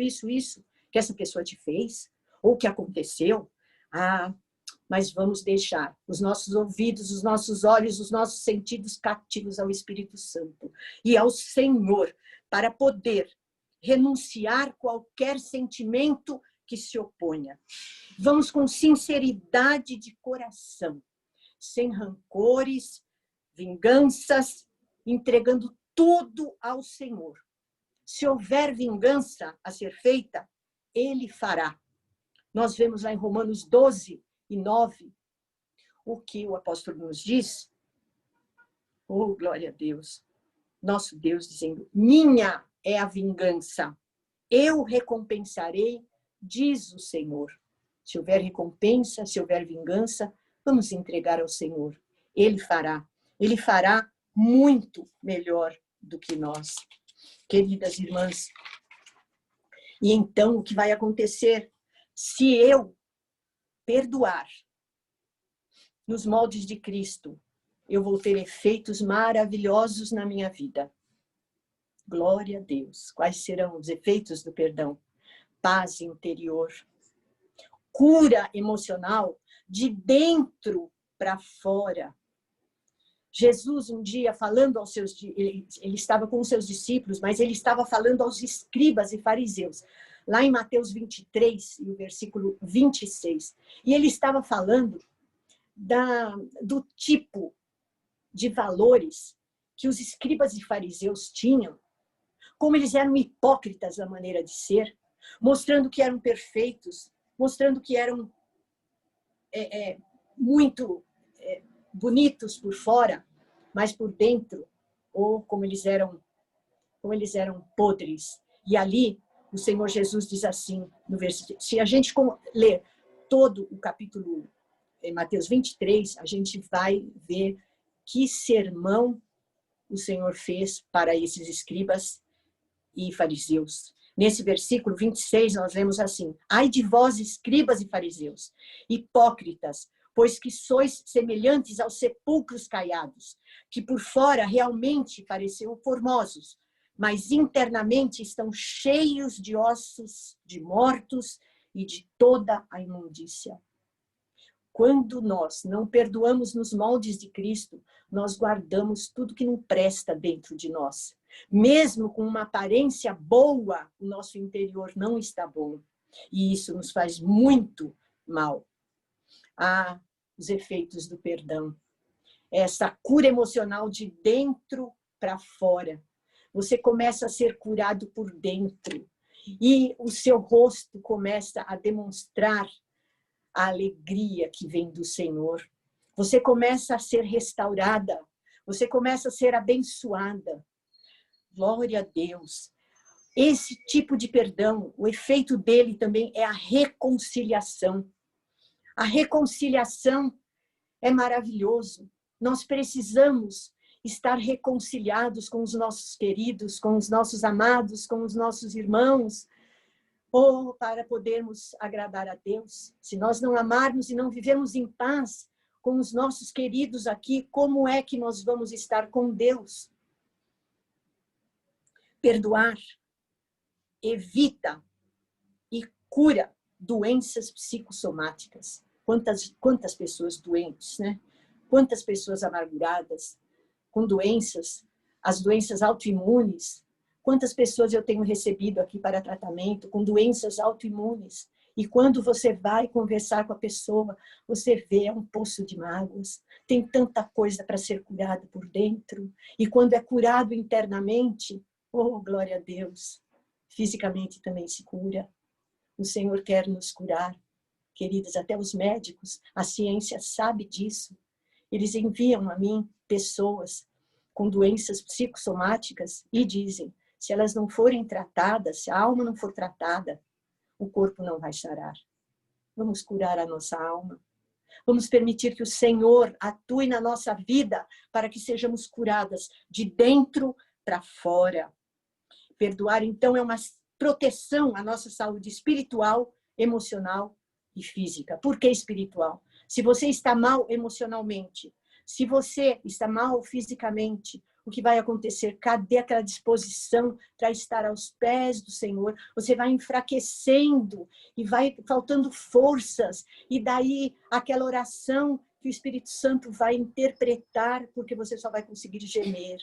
que essa pessoa te fez? Ou que aconteceu? Mas vamos deixar os nossos ouvidos, os nossos olhos, os nossos sentidos cativos ao Espírito Santo e ao Senhor, para poder renunciar qualquer sentimento que se oponha. Vamos com sinceridade de coração, sem rancores, vinganças, entregando tudo ao Senhor. Se houver vingança a ser feita, Ele fará. Nós vemos lá em Romanos 12 e 9, o que o apóstolo nos diz? Oh, glória a Deus! Nosso Deus dizendo, minha é a vingança, eu recompensarei, diz o Senhor. Se houver recompensa, se houver vingança, vamos entregar ao Senhor. Ele fará muito melhor do que nós. Queridas irmãs, e então o que vai acontecer? Se eu perdoar nos moldes de Cristo, eu vou ter efeitos maravilhosos na minha vida. Glória a Deus. Quais serão os efeitos do perdão? Paz interior, cura emocional de dentro para fora. Jesus, um dia, falando aos seus... Ele estava com os seus discípulos, mas ele estava falando aos escribas e fariseus. Lá em Mateus 23, e o versículo 26. E ele estava falando do tipo de valores que os escribas e fariseus tinham, como eles eram hipócritas na maneira de ser, mostrando que eram perfeitos, mostrando que eram muito bonitos por fora, mas por dentro, ou como eles eram podres. E ali, o Senhor Jesus diz assim, no versículo, se a gente ler todo o capítulo em Mateus 23, a gente vai ver que sermão o Senhor fez para esses escribas e fariseus. Nesse versículo 26, nós lemos assim, ai de vós, escribas e fariseus, hipócritas, pois que sois semelhantes aos sepulcros caiados, que por fora realmente pareciam formosos, mas internamente estão cheios de ossos, de mortos e de toda a imundícia. Quando nós não perdoamos nos moldes de Cristo, nós guardamos tudo que não presta dentro de nós. Mesmo com uma aparência boa, o nosso interior não está bom. E isso nos faz muito mal. Os efeitos do perdão. Essa cura emocional de dentro para fora. Você começa a ser curado por dentro. E o seu rosto começa a demonstrar a alegria que vem do Senhor. Você começa a ser restaurada. Você começa a ser abençoada. Glória a Deus. Esse tipo de perdão, o efeito dele também é a reconciliação. A reconciliação é maravilhoso. Nós precisamos estar reconciliados com os nossos queridos, com os nossos amados, com os nossos irmãos, ou para podermos agradar a Deus. Se nós não amarmos e não vivermos em paz com os nossos queridos aqui, como é que nós vamos estar com Deus? Perdoar evita e cura doenças psicossomáticas. Quantas pessoas doentes, né? Quantas pessoas amarguradas, com doenças, as doenças autoimunes. Quantas pessoas eu tenho recebido aqui para tratamento com doenças autoimunes. E quando você vai conversar com a pessoa, você vê um poço de mágoas. Tem tanta coisa para ser curada por dentro. E quando é curado internamente, oh, glória a Deus, fisicamente também se cura. O Senhor quer nos curar. Queridas, até os médicos, a ciência sabe disso. Eles enviam a mim pessoas com doenças psicossomáticas e dizem, se elas não forem tratadas, se a alma não for tratada, o corpo não vai sarar. Vamos curar a nossa alma. Vamos permitir que o Senhor atue na nossa vida para que sejamos curadas de dentro para fora. Perdoar, então, é uma proteção à nossa saúde espiritual, emocional e física. Por que espiritual? Se você está mal emocionalmente, se você está mal fisicamente, o que vai acontecer? Cadê aquela disposição para estar aos pés do Senhor? Você vai enfraquecendo e vai faltando forças. E daí aquela oração que o Espírito Santo vai interpretar, porque você só vai conseguir gemer.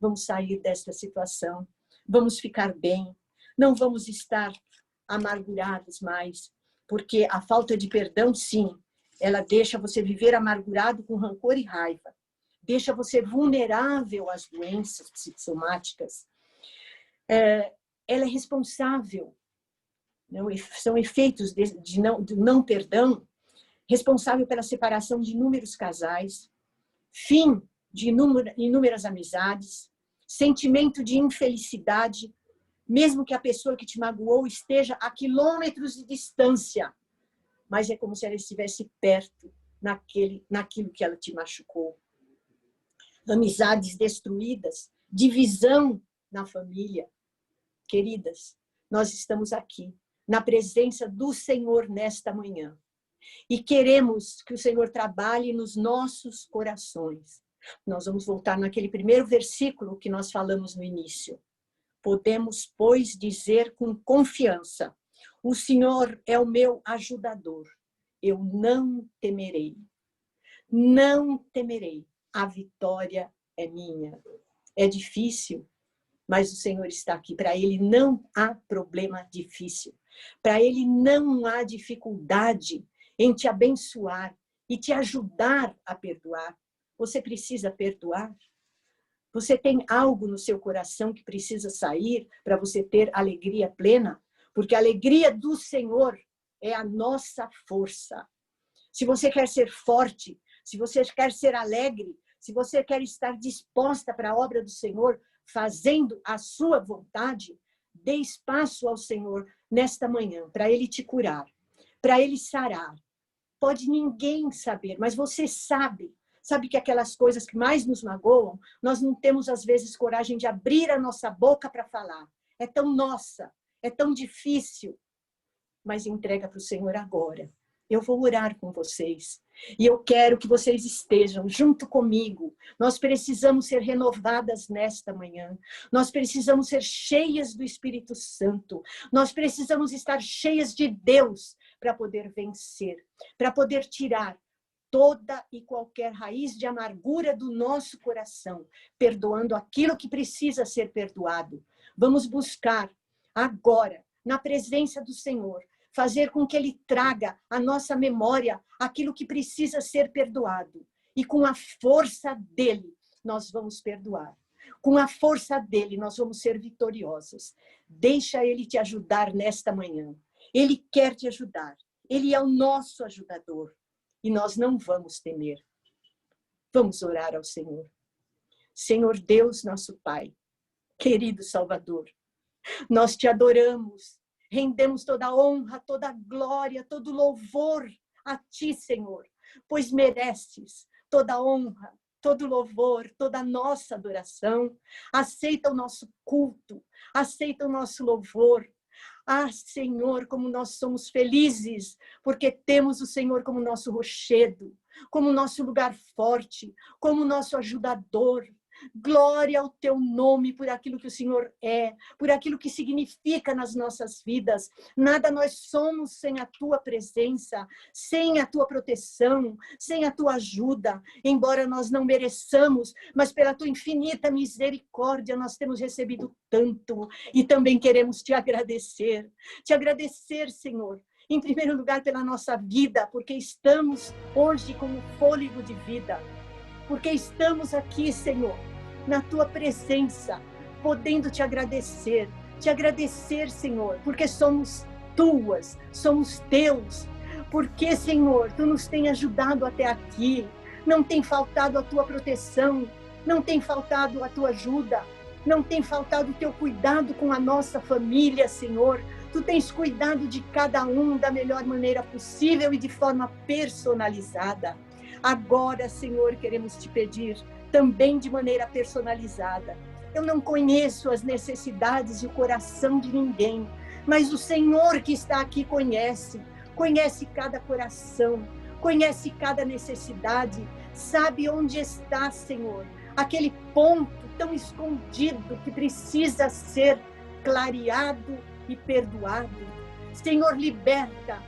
Vamos sair desta situação. Vamos ficar bem. Não vamos estar amargurados mais. Porque a falta de perdão, sim, ela deixa você viver amargurado com rancor e raiva. Deixa você vulnerável às doenças psicossomáticas. Ela é responsável. São efeitos do não perdão. responsável pela separação de inúmeros casais, fim de inúmeras amizades, sentimento de infelicidade, mesmo que a pessoa que te magoou esteja a quilômetros de distância, mas é como se ela estivesse perto naquilo que ela te machucou. Amizades destruídas, divisão na família. Queridas, nós estamos aqui, na presença do Senhor nesta manhã. E queremos que o Senhor trabalhe nos nossos corações. Nós vamos voltar naquele primeiro versículo que nós falamos no início. Podemos, pois, dizer com confiança: o Senhor é o meu ajudador. Eu não temerei. Não temerei. A vitória é minha. É difícil, mas o Senhor está aqui. Para Ele não há problema difícil. Para Ele não há dificuldade em te abençoar e te ajudar a perdoar. Você precisa perdoar? Você tem algo no seu coração que precisa sair para você ter alegria plena? Porque a alegria do Senhor é a nossa força. Se você quer ser forte, se você quer ser alegre, se você quer estar disposta para a obra do Senhor, fazendo a sua vontade, dê espaço ao Senhor nesta manhã, para Ele te curar, para Ele sarar. Pode ninguém saber, mas você sabe. Sabe que aquelas coisas que mais nos magoam, nós não temos, às vezes, coragem de abrir a nossa boca para falar. É tão nossa, é tão difícil. Mas entrega para o Senhor agora. Eu vou orar com vocês. E eu quero que vocês estejam junto comigo. Nós precisamos ser renovadas nesta manhã. Nós precisamos ser cheias do Espírito Santo. Nós precisamos estar cheias de Deus para poder vencer, para poder tirar toda e qualquer raiz de amargura do nosso coração, perdoando aquilo que precisa ser perdoado. Vamos buscar agora, na presença do Senhor, fazer com que Ele traga à nossa memória aquilo que precisa ser perdoado. E com a força dEle, nós vamos perdoar. Com a força dEle, nós vamos ser vitoriosas. Deixa Ele te ajudar nesta manhã. Ele quer te ajudar. Ele é o nosso ajudador. E nós não vamos temer. Vamos orar ao Senhor. Senhor Deus, nosso Pai, querido Salvador, nós te adoramos, rendemos toda a honra, toda a glória, todo o louvor a ti, Senhor, pois mereces toda a honra, todo o louvor, toda a nossa adoração. Aceita o nosso culto, aceita o nosso louvor. Ah, Senhor, como nós somos felizes, porque temos o Senhor como nosso rochedo, como nosso lugar forte, como nosso ajudador. Glória ao teu nome por aquilo que o Senhor é, por aquilo que significa nas nossas vidas. Nada nós somos sem a tua presença, sem a tua proteção, sem a tua ajuda. Embora nós não mereçamos, mas pela tua infinita misericórdia nós temos recebido tanto e também queremos te agradecer. Te agradecer, Senhor, em primeiro lugar pela nossa vida, porque estamos hoje com o fôlego de vida. Porque estamos aqui, Senhor, na tua presença, podendo te agradecer, Senhor, porque somos tuas, somos teus, porque, Senhor, tu nos tem ajudado até aqui, não tem faltado a tua proteção, não tem faltado a tua ajuda, não tem faltado o teu cuidado com a nossa família, Senhor. Tu tens cuidado de cada um da melhor maneira possível e de forma personalizada. Agora, Senhor, queremos te pedir também de maneira personalizada. Eu não conheço as necessidades e o coração de ninguém, mas o Senhor que está aqui conhece cada coração, conhece cada necessidade, sabe onde está, Senhor, aquele ponto tão escondido que precisa ser clareado e perdoado. Senhor, liberta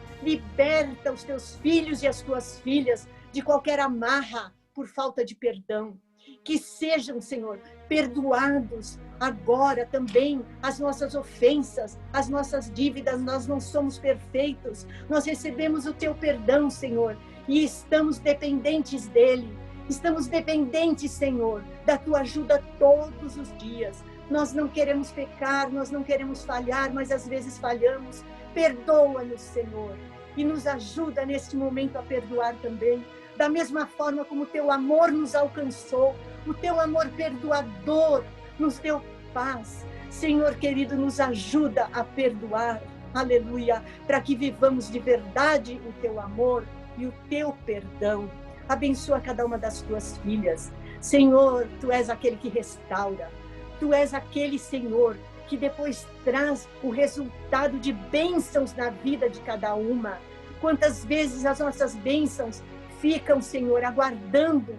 os teus filhos e as tuas filhas de qualquer amarra por falta de perdão. Que sejam, Senhor, perdoados agora também as nossas ofensas, as nossas dívidas. Nós não somos perfeitos, nós recebemos o teu perdão, Senhor, e estamos dependentes dele. Estamos dependentes, Senhor, da tua ajuda todos os dias. Nós não queremos pecar, nós não queremos falhar, mas às vezes falhamos. Perdoa-nos, Senhor. e nos ajuda neste momento a perdoar também, da mesma forma como o teu amor nos alcançou, o teu amor perdoador nos deu paz. Senhor querido, nos ajuda a perdoar, aleluia, para que vivamos de verdade o teu amor e o teu perdão. Abençoa cada uma das tuas filhas. Senhor, tu és aquele que restaura, tu és aquele, Senhor, que depois traz o resultado de bênçãos na vida de cada uma. Quantas vezes as nossas bênçãos ficam, Senhor, aguardando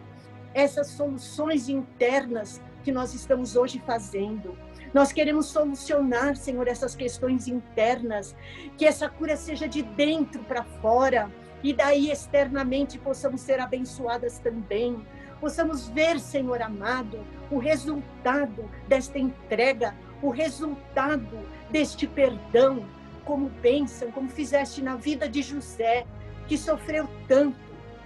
essas soluções internas que nós estamos hoje fazendo. Nós queremos solucionar, Senhor, essas questões internas, que essa cura seja de dentro para fora, e daí externamente possamos ser abençoadas também. Possamos ver, Senhor amado, o resultado desta entrega, o resultado deste perdão, como bênção, como fizeste na vida de José, que sofreu tanto,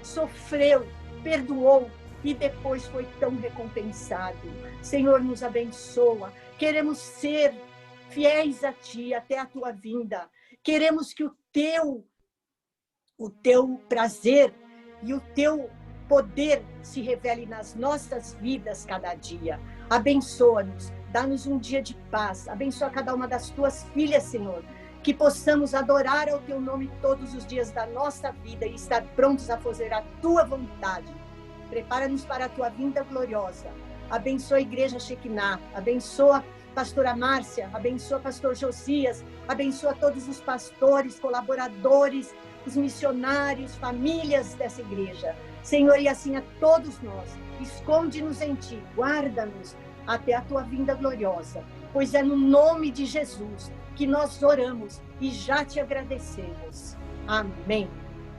sofreu, perdoou e depois foi tão recompensado. Senhor, nos abençoa. Queremos ser fiéis a Ti até a Tua vinda. Queremos que o Teu prazer e o Teu poder se revele nas nossas vidas cada dia. Abençoa-nos, dá-nos um dia de paz. Abençoa cada uma das Tuas filhas, Senhor, que possamos adorar ao Teu nome todos os dias da nossa vida e estar prontos a fazer a Tua vontade. Prepara-nos para a Tua vinda gloriosa. Abençoa a Igreja Shekinah, abençoa a pastora Márcia, abençoa o pastor Josias, abençoa todos os pastores, colaboradores, os missionários, famílias dessa igreja. Senhor, e assim a todos nós, esconde-nos em Ti, guarda-nos até a Tua vinda gloriosa, pois é no nome de Jesus que nós oramos e já Te agradecemos. Amém.